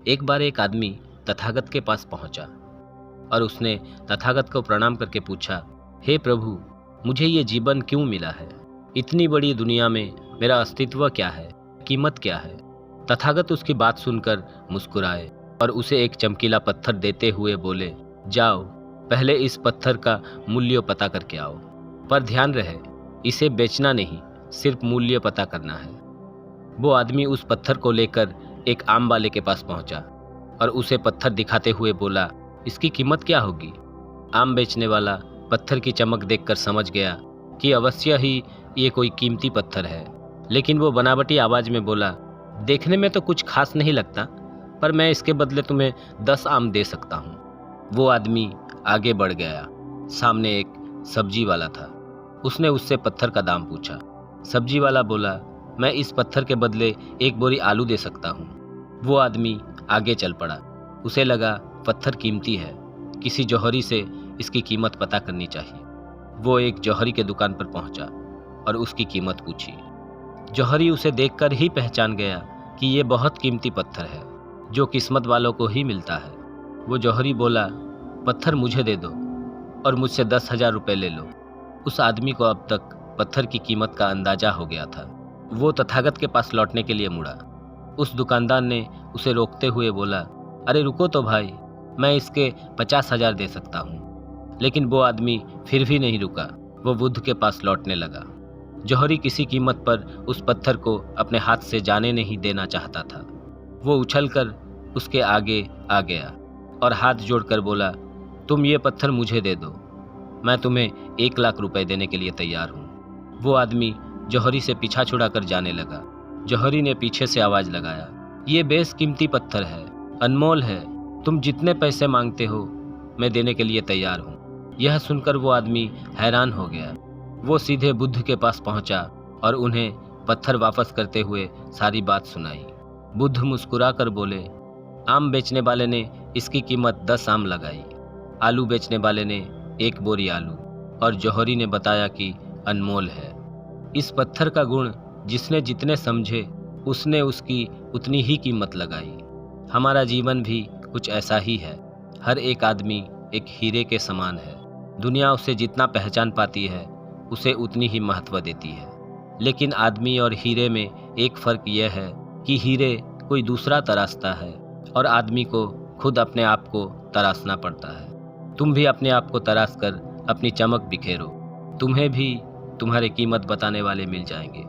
एक बार एक आदमी तथागत के पास पहुंचा और उसने तथागत को प्रणाम करके पूछा, हे प्रभु, मुझे ये जीवन क्यों मिला है? इतनी बड़ी दुनिया में मेरा अस्तित्व क्या है, कीमत क्या है? तथागत उसकी बात सुनकर मुस्कुराए और उसे एक चमकीला पत्थर देते हुए बोले, जाओ, पहले इस पत्थर का मूल्य पता करके आओ। पर ध्यान रहे, इसे बेचना नहीं, सिर्फ मूल्य पता करना है। वो आदमी उस पत्थर को लेकर एक आम वाले के पास पहुंचा और उसे पत्थर दिखाते हुए बोला, इसकी कीमत क्या होगी? आम बेचने वाला पत्थर की चमक देखकर समझ गया कि अवश्य ही ये कोई कीमती पत्थर है, लेकिन वो बनावटी आवाज में बोला, देखने में तो कुछ खास नहीं लगता, पर मैं इसके बदले तुम्हें 10 आम दे सकता हूँ। वो आदमी आगे बढ़ गया। सामने एक सब्जी वाला था। उसने उससे पत्थर का दाम पूछा। सब्जी वाला बोला, मैं इस पत्थर के बदले 1 बोरी आलू दे सकता हूँ। वो आदमी आगे चल पड़ा। उसे लगा पत्थर कीमती है, किसी जौहरी से इसकी कीमत पता करनी चाहिए। वो एक जौहरी के दुकान पर पहुंचा और उसकी कीमत पूछी। जौहरी उसे देखकर ही पहचान गया कि ये बहुत कीमती पत्थर है, जो किस्मत वालों को ही मिलता है। वो जौहरी बोला, पत्थर मुझे दे दो और मुझसे 10,000 रुपये ले लो। उस आदमी को अब तक पत्थर की कीमत का अंदाजा हो गया था। वो तथागत के पास लौटने के लिए मुड़ा। उस दुकानदार ने उसे रोकते हुए बोला, अरे रुको तो भाई, मैं इसके 50,000 दे सकता हूँ। लेकिन वो आदमी फिर भी नहीं रुका। वो बुद्ध के पास लौटने लगा। जौहरी किसी कीमत पर उस पत्थर को अपने हाथ से जाने नहीं देना चाहता था। वो उछलकर उसके आगे आ गया और हाथ जोड़कर बोला, तुम ये पत्थर मुझे दे दो, मैं तुम्हें 1 लाख रुपए देने के लिए तैयार हूँ। वो आदमी जौहरी से पीछा छुड़ाकर जाने लगा। जौहरी ने पीछे से आवाज लगाया, ये बेशकीमती पत्थर है, अनमोल है, तुम जितने पैसे मांगते हो मैं देने के लिए तैयार हूँ। यह सुनकर वो आदमी हैरान हो गया। वो सीधे बुद्ध के पास पहुंचा और उन्हें पत्थर वापस करते हुए सारी बात सुनाई। बुद्ध मुस्कुरा कर बोले, आम बेचने वाले ने इसकी कीमत 10 आम लगाई, आलू बेचने वाले ने 1 बोरी आलू, और जौहरी ने बताया कि अनमोल है। इस पत्थर का गुण जिसने जितने समझे, उसने उसकी उतनी ही कीमत लगाई। हमारा जीवन भी कुछ ऐसा ही है। हर एक आदमी एक हीरे के समान है। दुनिया उसे जितना पहचान पाती है, उसे उतनी ही महत्व देती है। लेकिन आदमी और हीरे में एक फ़र्क यह है कि हीरे कोई दूसरा तराशता है और आदमी को खुद अपने आप को तराशना पड़ता है। तुम भी अपने आप को तराश कर अपनी चमक बिखेरो, तुम्हें भी तुम्हारी कीमत बताने वाले मिल जाएंगे।